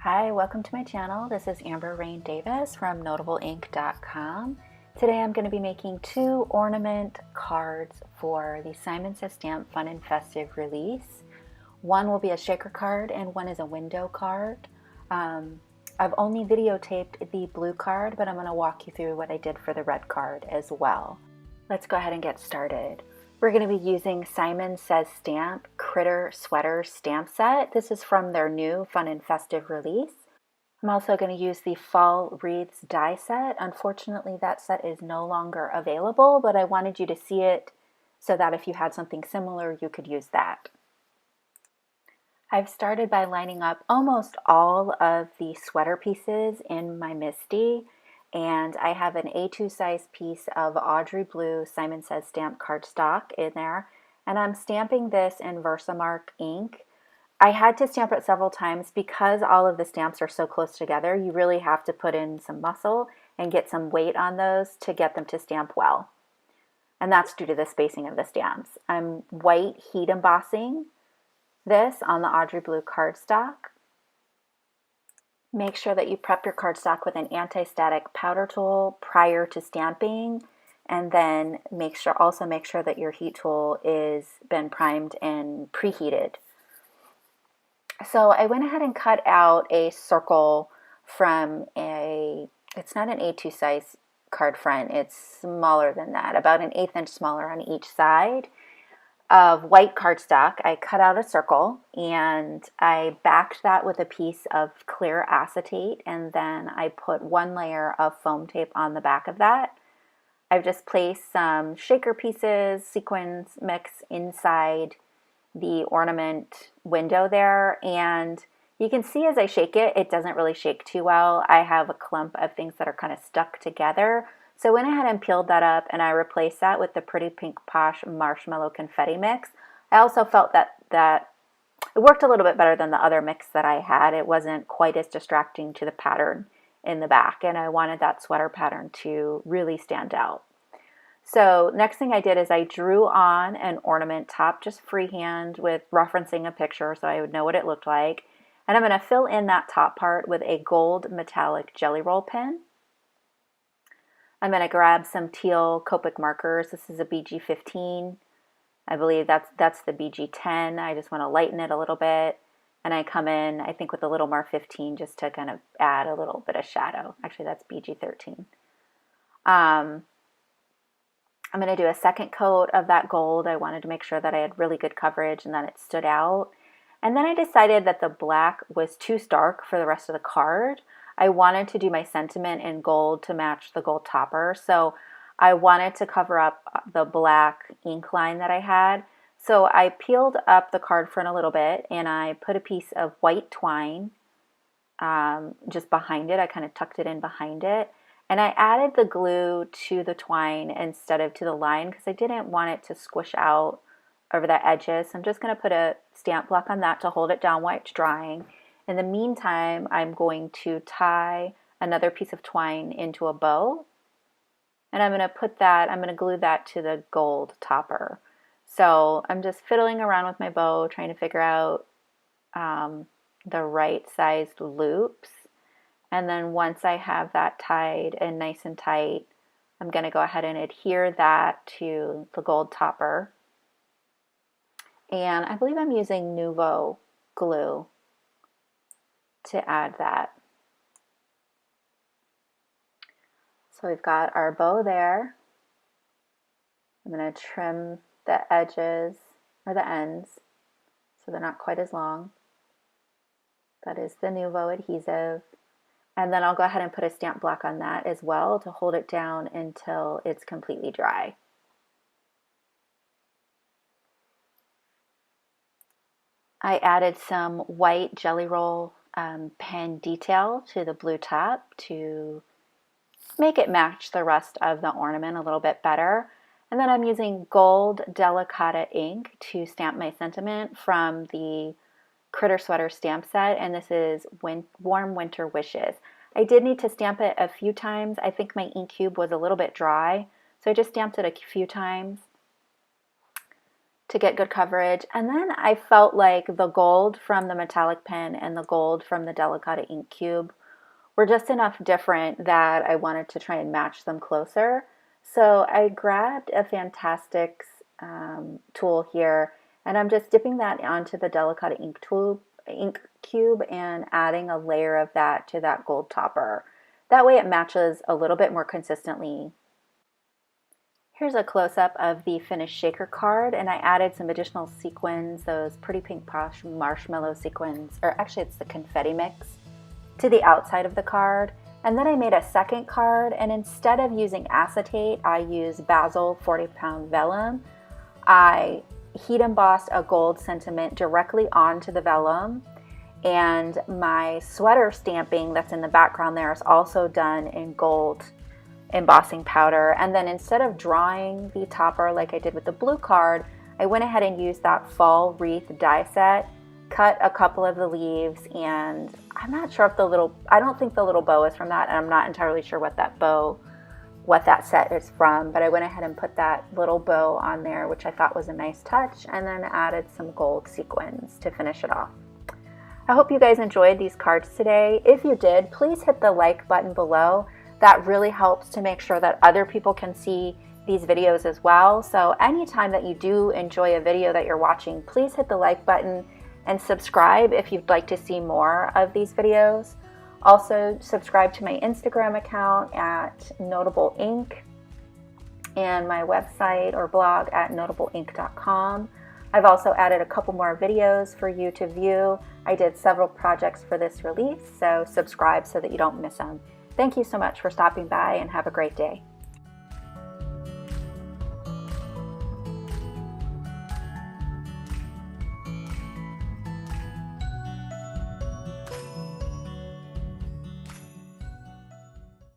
Hi, welcome to my channel. This is Amber Rain Davis from NotableInk.com. Today I'm going to be making two ornament cards for the Simon Says Stamp Fun and Festive release. One will be a shaker card and one is a window card. I've only videotaped the blue card, but I'm going to walk you through what I did for the red card as well. Let's go ahead and get started. We're going to be using Simon Says Stamp Critter Sweater Stamp Set. This is from their new Fun and Festive release. I'm also going to use the Fall Wreaths die set. Unfortunately, that set is no longer available, but I wanted you to see it so that if you had something similar, you could use that. I've started by lining up almost all of the sweater pieces in my MISTI, and I have an A2 size piece of Audrey Blue Simon Says Stamp cardstock in there, and I'm stamping this in Versamark ink. I had to stamp it several times because all of the stamps are so close together. You really have to put in some muscle and get some weight on those to get them to stamp well. And that's due to the spacing of the stamps. I'm white heat embossing this on the Audrey Blue cardstock. Make sure that you prep your cardstock with an anti-static powder tool prior to stamping, and then also make sure that your heat tool is been primed and preheated. So I went ahead and cut out a circle from it's not an A2 size card front, it's smaller than that, about an 1/8 inch smaller on each side of white cardstock. I cut out a circle and I backed that with a piece of clear acetate, and then I put one layer of foam tape on the back of that. I've just placed some shaker pieces, sequins mix inside the ornament window there, and you can see as I shake it, it doesn't really shake too well. I have a clump of things that are kind of stuck together. So I went ahead and peeled that up and I replaced that with the Pretty Pink Posh Marshmallow Confetti mix. I also felt that it worked a little bit better than the other mix that I had. It wasn't quite as distracting to the pattern in the back, and I wanted that sweater pattern to really stand out. So next thing I did is I drew on an ornament top just freehand with referencing a picture so I would know what it looked like. And I'm going to fill in that top part with a gold metallic jelly roll pen. I'm going to grab some teal Copic markers. This is a BG15. I believe that's the BG10. I just want to lighten it a little bit. And I come in, I think, with a little more 15 just to kind of add a little bit of shadow. Actually, that's BG13. I'm going to do a second coat of that gold. I wanted to make sure that I had really good coverage and that it stood out. And then I decided that the black was too stark for the rest of the card. I wanted to do my sentiment in gold to match the gold topper. So I wanted to cover up the black ink line that I had. So I peeled up the card front a little bit and I put a piece of white twine just behind it. I kind of tucked it in behind it. And I added the glue to the twine instead of to the line because I didn't want it to squish out over the edges. So I'm just going to put a stamp block on that to hold it down while it's drying. In the meantime, I'm going to tie another piece of twine into a bow. And I'm going to glue that to the gold topper. So I'm just fiddling around with my bow, trying to figure out the right sized loops. And then once I have that tied and nice and tight, I'm going to go ahead and adhere that to the gold topper. And I believe I'm using Nuvo glue to add that. So we've got our bow there. I'm going to trim the edges or the ends so they're not quite as long. That is the Nuvo adhesive. And then I'll go ahead and put a stamp block on that as well to hold it down until it's completely dry. I added some white jelly roll pen detail to the blue top to make it match the rest of the ornament a little bit better. And then I'm using gold Delicata ink to stamp my sentiment from the Critter Sweater stamp set, and this is Warm Winter Wishes. I did need to stamp it a few times. I think my ink cube was a little bit dry, so I just stamped it a few times. to get good coverage. And then I felt like the gold from the metallic pen and the gold from the Delicata ink cube were just enough different that I wanted to try and match them closer. So I grabbed a Fantastics tool here, and I'm just dipping that onto the Delicata ink cube and adding a layer of that to that gold topper. That way it matches a little bit more consistently. Here's a close-up of the finished shaker card, and I added some additional sequins, those pretty pink Posh marshmallow sequins, or actually it's the confetti mix, to the outside of the card. And then I made a second card, and instead of using acetate, I used Bazzill 40-pound vellum. I heat embossed a gold sentiment directly onto the vellum, and my sweater stamping that's in the background there is also done in gold embossing powder. And then instead of drawing the topper like I did with the blue card, I went ahead and used that fall wreath die set, cut a couple of the leaves, and I'm not sure if I don't think the little bow is from that, and I'm not entirely sure what that set is from, but I went ahead and put that little bow on there, which I thought was a nice touch, and then added some gold sequins to finish it off. I hope you guys enjoyed these cards today. If you did, please hit the like button below. That really helps to make sure that other people can see these videos as well. So anytime that you do enjoy a video that you're watching, please hit the like button and subscribe if you'd like to see more of these videos. Also, subscribe to my Instagram account at Notable Ink and my website or blog at notableink.com. I've also added a couple more videos for you to view. I did several projects for this release, so subscribe so that you don't miss them. Thank you so much for stopping by, and have a great day.